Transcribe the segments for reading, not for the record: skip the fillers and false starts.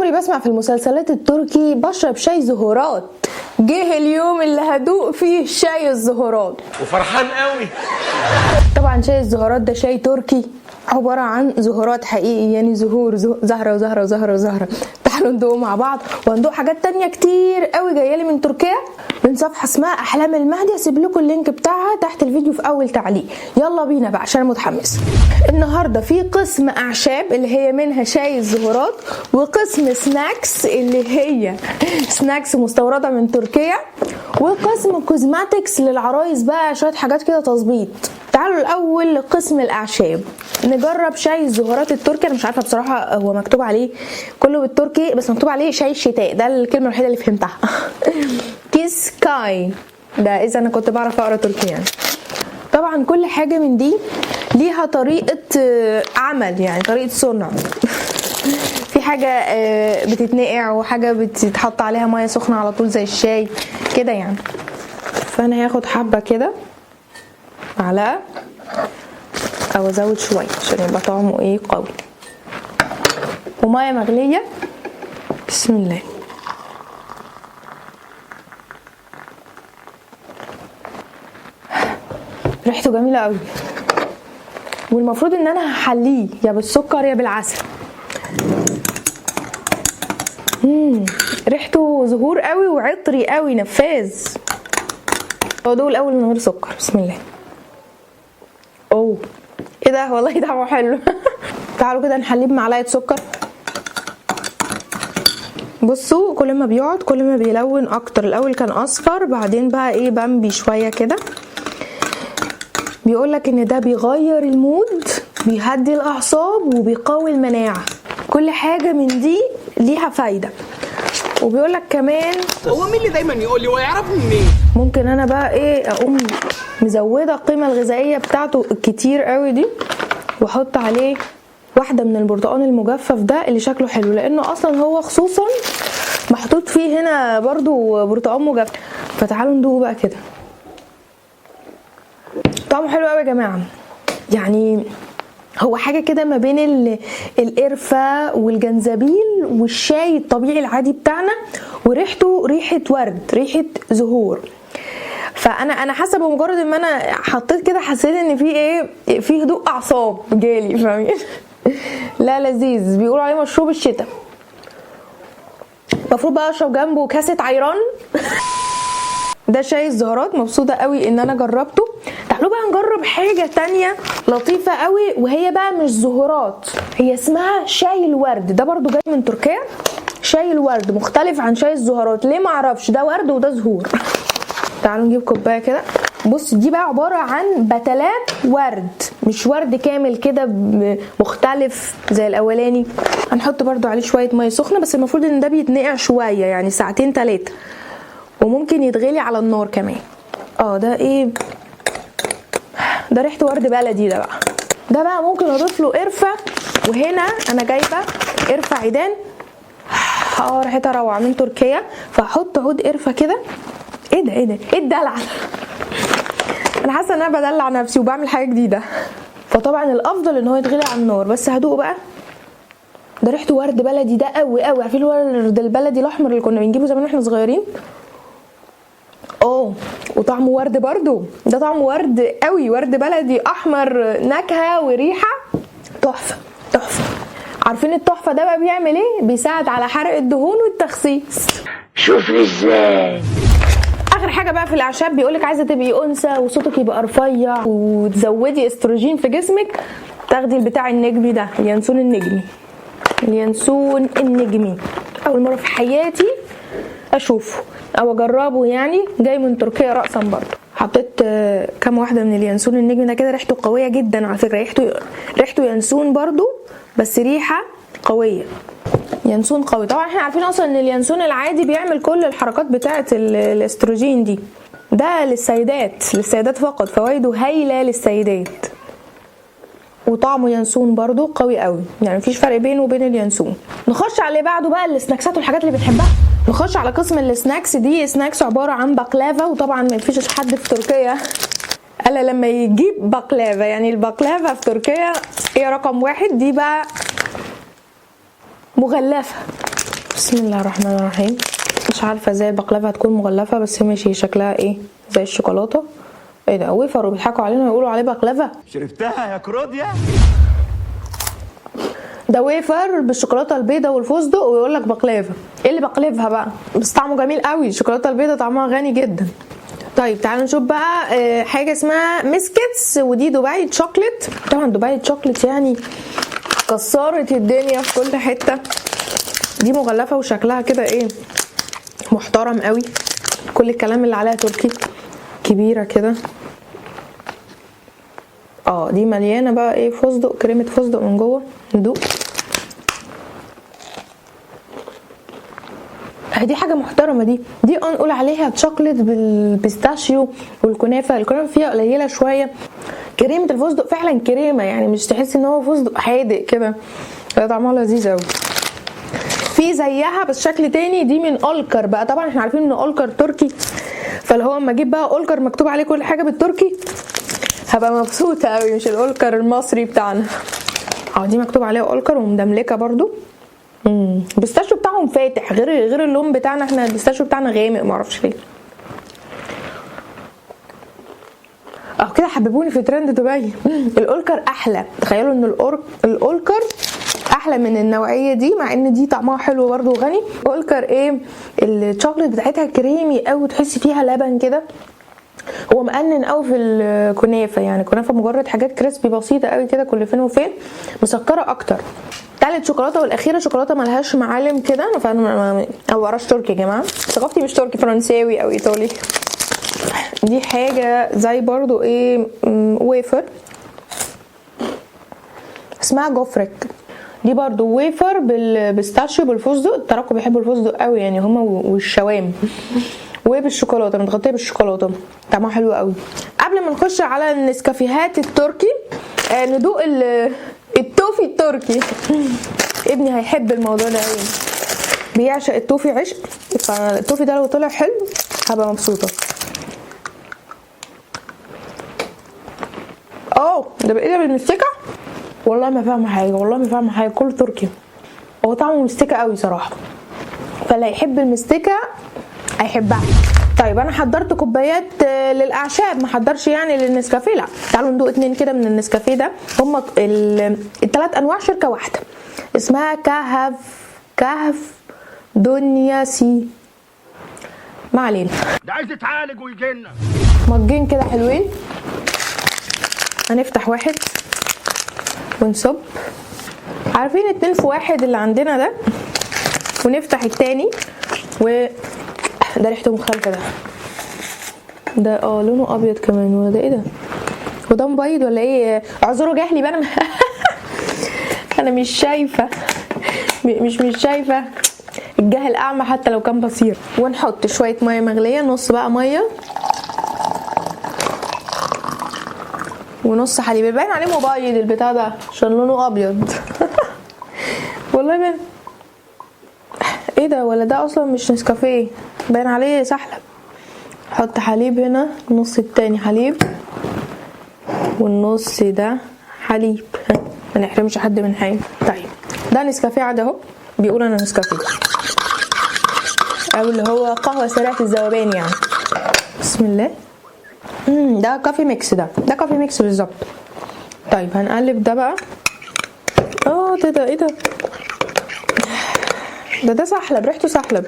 عمري بسمع في المسلسلات التركي بشرب شاي زهورات. جه اليوم اللي هدوق فيه شاي الزهورات وفرحان قوي. طبعا شاي الزهورات ده شاي تركي عبارة عن زهورات حقيقي، يعني زهور زهرة وزهرة وزهرة وزهرة. تعالوا ندوق مع بعض وندوق حاجات تانية كتير قوي جايه لي من تركيا من صفحة اسمها احلام المهدي. هسيب لكم اللينك بتاعها تحت الفيديو في اول تعليق. يلا بينا بقى عشان متحمسة. النهارده في قسم اعشاب اللي هي منها شاي الزهورات، وقسم سناكس اللي هي سناكس مستوردة من تركيا، وقسم كوزماتكس للعرايس بقى شوية حاجات كده تظبيط. تعالوا الاول لقسم الاعشاب نجرب شاي الزهورات التركي. انا مش عارفه بصراحه هو مكتوب عليه كله بالتركي بس مكتوب عليه شاي الشتاء، ده الكلمه الوحيده اللي فهمتها. كيسكاي ده اذا انا كنت بعرف اقرا تركي يعني. طبعا كل حاجه من دي ليها طريقه عمل، يعني طريقه صنع. في حاجه بتتنقع وحاجه بتتحط عليها ميه سخنه على طول زي الشاي كده يعني. فانا هاخد حبه كده معلقه او ازود شويه عشان يبقى طعمه ايه قوي، وميه مغليه. بسم الله. ريحته جميله قوي، والمفروض ان انا هحليه يا بالسكر يا بالعسل. ريحته زهور قوي وعطري قوي نفاذ. ادوق الاول من غير سكر. بسم الله. اوه ايه ده، والله طعمه حلو. تعالوا كده نحليه بمعلقه سكر. بصوا كل ما بيقعد كل ما بيلون اكتر. الاول كان اصفر بعدين بقى ايه بامبي شويه كده. بيقولك ان ده بيغير المود، بيهدي الاعصاب وبيقوي المناعه. كل حاجه من دي ليها فايده. وبيقولك كمان هو مين اللي دايما يقول لي ويعرفني منين؟ ممكن انا بقى ايه اقوم مزوده القيمه الغذائيه بتاعته الكتير قوي دي، واحط عليه واحده من البرتقال المجفف ده اللي شكله حلو، لانه اصلا هو خصوصا محطوط فيه هنا برضو برتقال مجفف. فتعالوا ندوق بقى كده. طعمه حلو قوي يا جماعه، يعني هو حاجه كده ما بين القرفه والجنزبيل والشاي الطبيعي العادي بتاعنا، وريحته ريحه ورد، ريحه زهور. فانا حاسه بمجرد ان انا حطيت كده حسيت ان في ايه، في هدوء اعصاب جالي، فاهمين؟ لا لذيذ. بيقولوا عليه مشروب الشتاء. المفروض بقى اشرب جنبه كاسه عيران. ده شاي الزهورات. مبسوطه قوي ان انا جربته. تعالوا بقى نجرب حاجه تانية لطيفه قوي، وهي بقى مش زهورات، هي اسمها شاي الورد. ده برضو جاي من تركيا. شاي الورد مختلف عن شاي الزهورات، ليه معرفش، ده ورد وده زهور. تعالوا نجيب كوبايه كده. بص دي بقى عباره عن بتلات ورد، مش ورد كامل كده مختلف زي الاولاني. هنحط برضو عليه شويه ميه سخنه، بس المفروض ان ده بيتنقع شويه يعني ساعتين 3، وممكن يتغلي على النار كمان. ده ايه ده، ريحته ورد بلدي. ده بقى ممكن اضيف له قرفه، وهنا انا جايبه قرفه عيدان ريحتها روعه من تركيا، فاحط عود قرفه كده. ايه ده ايه الدلع ده؟ انا حاسه ان انا بدلع نفسي وبعمل حاجه جديده. فطبعا الافضل ان هو يتغلي على النار، بس هدوق بقى. ده ريحته ورد بلدي ده قوي قوي. عارفين الورد البلدي الاحمر اللي كنا بنجيبه زمان واحنا صغيرين؟ وطعمه ورد برضو. ده طعمه ورد قوي، ورد بلدي احمر، نكهه وريحه تحفه تحفه. عارفين التحفه ده بقى بيعمل ايه؟ بيساعد على حرق الدهون والتخسيس. شوفي ازاي. اخر حاجه بقى في الاعشاب، بيقولك عايزه تبقي انثى وصوتك يبقى رفيع وتزودي استروجين في جسمك، تاخدي البتاع النجمي ده، اليانسون النجمي. اليانسون النجمي اول مره في حياتي اشوفه او اجربه، يعني جاي من تركيا رأسا برضه. حطيت كام واحده من اليانسون النجمي ده كده. ريحته قويه جدا على فكره، ريحته يانسون برضه بس ريحه قويه. يانسون قوي. طبعا احنا عارفين اصلا ان اليانسون العادي بيعمل كل الحركات بتاعه الاستروجين دي. ده للسيدات فقط، فوائده هايله للسيدات. وطعمه ينسون برضو قوي قوي، يعني مفيش فرق بينه وبين اليانسون. نخش على اللي بعده بقى، السناكسات والحاجات اللي بنحبها. نخش على قسم السناكس. دي سناكس عباره عن بقلافه، وطبعا ما فيش حد في تركيا الا لما يجيب بقلافه. يعني البقلافه في تركيا هي رقم 1. دي بقى مغلفه بسم الله الرحمن الرحيم. مش عارفه ازاي البقلاوه هتكون مغلفه، بس ماشي شكلها ايه زي الشوكولاته. ايه ده ويفر وبيضحكوا علينا ويقولوا عليه بقلاوه؟ شربتها يا كروديا؟ ده ويفر بالشوكولاته البيضاء والفستق ويقول لك بقلاوه. ايه اللي بقلبها بقى؟ بس طعمه جميل قوي، الشوكولاته البيضاء طعمها غني جدا. طيب تعالوا نشوف بقى حاجه اسمها ميسكتس، ودي دبي تشوكلت. طبعا دبي تشوكلت يعني كسرت الدنيا في كل حته. دي مغلفه وشكلها كده ايه محترم قوي، كل الكلام اللي عليها تركي، كبيره كده. دي مليانه بقى ايه فستق، كريمه فستق من جوه. ندوق. دي حاجه محترمه. دي نقول عليها تشوكلت بالبيستاشيو والكنافه. الكنافه فيها قليله شويه، كريمه الفستق فعلا كريمه، يعني مش تحس ان هو فستق حادق كده، طعمها لذيذ قوي. في زيها بس شكل تاني، دي من اولكر بقى. طبعا احنا عارفين ان اولكر تركي، فاللي هو اما اجيب بقى اولكر مكتوب عليه كل حاجه بالتركي هبقى مبسوطه قوي، مش الاولكر المصري بتاعنا. دي مكتوب عليها اولكر ومدملكه برضو. البيستاشيو بتاعهم فاتح غير اللون بتاعنا، احنا البيستاشيو بتاعنا غامق معرفش ليه. كده حببوني في ترند دبي. الاولكر احلى، تخيلوا ان الاولكر احلى من النوعيه دي، مع ان دي طعمها حلو برده وغني. اولكر ايه الشوكليت بتاعتها كريمي قوي، تحسي فيها لبن كده. هو مقنن قوي في الكنافه، يعني الكنافه مجرد حاجات كريسبي بسيطه قوي كده كل فين وفين، مسكره اكتر. تالت شوكولاته والاخيره شوكولاته ملهاش معالم كده، انا فاهمه او ورش تركي يا جماعه، ثقافتي مش تركي، فرنساوي او ايطالي. دي حاجه زي برضو ايه ويفر اسمها جوفرك. دي برضو ويفر بالبيستاشيو بالفستق، التراكو بيحبوا الفستق قوي يعني هما والشوام، وبالشوكولاته، متغطيه بالشوكولاته، طعمها حلو قوي. قبل ما نخش على النسكافيهات التركي ندوق التوفي التركي. ابني هيحب الموضوع ده قوي، بيعشق التوفي عشق، فالتوفي ده لو طلع حلو هبقى مبسوطه. ده بقى بالمستكه، والله ما فاهمه حاجه، كل تركي. هو طعمه مستكه قوي صراحه، فاللي يحب المستكه هيحبها. طيب انا حضرت كوبايات للاعشاب، ما حضرش يعني للنسكافيه. لا تعالوا ندوق 2 كده من النسكافيه ده. هما الثلاث انواع شركه واحده اسمها كهف دنيا سي، ما علينا. ده عايز يتعالج ويجينا مجين كده حلوين. هنفتح واحد ونصب، عارفين 2 في 1 اللي عندنا ده، ونفتح التاني. و ده ريحته مختلفه. ده لونه ابيض كمان، ولا ده ايه ده؟ وده مبيض ولا ايه؟ اعذروا جهلي بقى انا مش شايفه، مش شايفه. الجهل اعمى حتى لو كان بصير. ونحط شويه ميه مغليه، نص بقى ميه ونص حليب. باين عليه مبيض البتاع ده عشان لونه ابيض. والله باين. ايه ده؟ ولا ده اصلا مش نسكافيه، باين عليه سحلب. حط حليب هنا، النص التاني حليب والنص ده حليب، ما نحرمش حد من حاجه. طيب ده نسكافيه عادي اهو، بيقول انا نسكافيه، او اللي هو قهوه سريعه الذوبان يعني. بسم الله. ده كافي ميكس، ده كافي ميكس بالظبط. طيب هنقلب ده بقى. ده ايه ده سحلب، ريحته سحلب.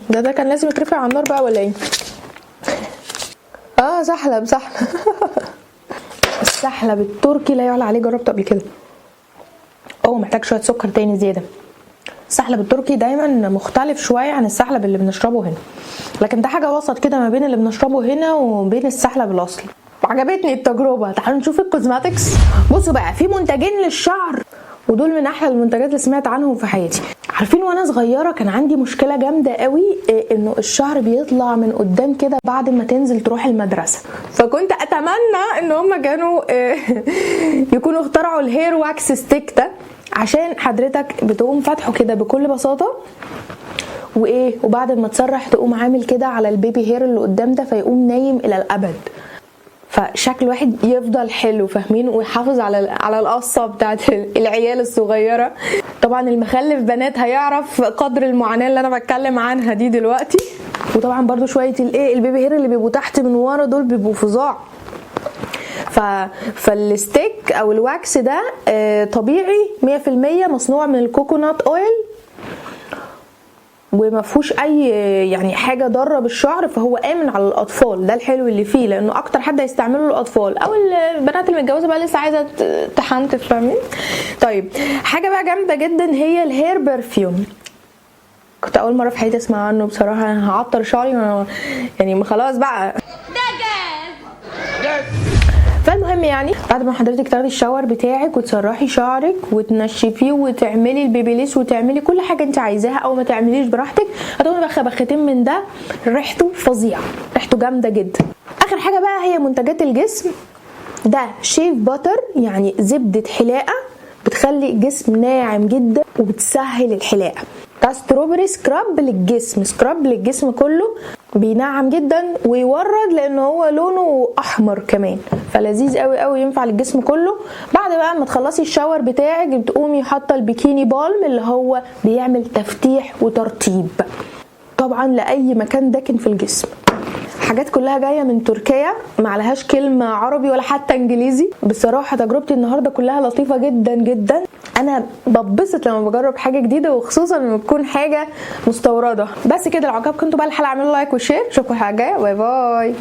ده كان لازم يترفع على النار بقى ولا ايه؟ سحلب. السحلب التركي لا يعلى عليه، جربته قبل كده. محتاج شويه سكر تاني زياده. السحلب التركي دايما مختلف شويه عن السحلب اللي بنشربه هنا، لكن ده حاجه وسط كده ما بين اللي بنشربه هنا وبين السحلب الاصلي. عجبتني التجربه. تعالوا نشوف الكوزماتكس. بصوا بقى، في منتجين للشعر، ودول من احلى المنتجات اللي سمعت عنهم في حياتي. عارفين وانا صغيره كان عندي مشكله جامده قوي، انه الشعر بيطلع من قدام كده بعد ما تنزل تروح المدرسه، فكنت اتمنى ان هم كانوا يكونوا اخترعوا الهير واكس ستيك ده، عشان حضرتك بتقوم فاتحه كده بكل بساطه، وبعد ما تسرح تقوم عامل كده على البيبي هير اللي قدام ده، فيقوم نايم الى الابد. فشكل الواحد يفضل حلو، فاهمين؟ ويحافظ على القصه بتاعت العيال الصغيره. طبعا المخلف بنات هيعرف قدر المعاناه اللي انا بتكلم عنها دي دلوقتي. وطبعا برضو شويه البيبي هير اللي بيبقوا تحت من ورا دول بيبقوا فظاع. فالستيك او الواكس ده طبيعي 100% مصنوع من الكوكونات اويل، وما فيهوش اي يعني حاجه ضاره بالشعر، فهو امن على الاطفال. ده الحلو اللي فيه، لانه اكتر حد هيستعمله الاطفال او البنات اللي متجوزه بقى لسه عايزه تحنتف، فاهمين؟ طيب حاجه بقى جامده جدا هي الهير برفيوم. كنت اول مره في حياتي اسمع عنه بصراحه. انا هعطر شعري يعني خلاص بقى. فالمهم يعني بعد ما حضرتك تاخدي الشاور بتاعك وتسرحي شعرك وتنشفيه وتعملي البيبيليس وتعملي كل حاجه انت عايزاها او ما تعمليش براحتك، هتقومي بختين من ده ريحته فظيعه، ريحته جامده جدا. اخر حاجه بقى هي منتجات الجسم. ده شيف باتر، يعني زبده حلاقه بتخلي الجسم ناعم جدا وبتسهل الحلاقه. ده ستروبري سكراب للجسم، سكراب للجسم كله، بينعم جدا ويورد لانه هو لونه احمر كمان، فلذيذ قوي قوي، ينفع للجسم كله. بعد بقى ما تخلصي الشاور بتاعك بتقومي حاطه البيكيني بالم اللي هو بيعمل تفتيح وترطيب طبعا لاي مكان داكن في الجسم. حاجات كلها جايه من تركيا، ما عليهاش كلمه عربي ولا حتى انجليزي. بصراحه تجربتي النهارده كلها لطيفه جدا جدا. انا ببسط لما بجرب حاجه جديده، وخصوصا لما تكون حاجه مستورده. بس كده، لو عجبكم انتوا بقى الحلقه اعملوا لايك وشير. اشوفكم الحلقه الجايه، باي باي.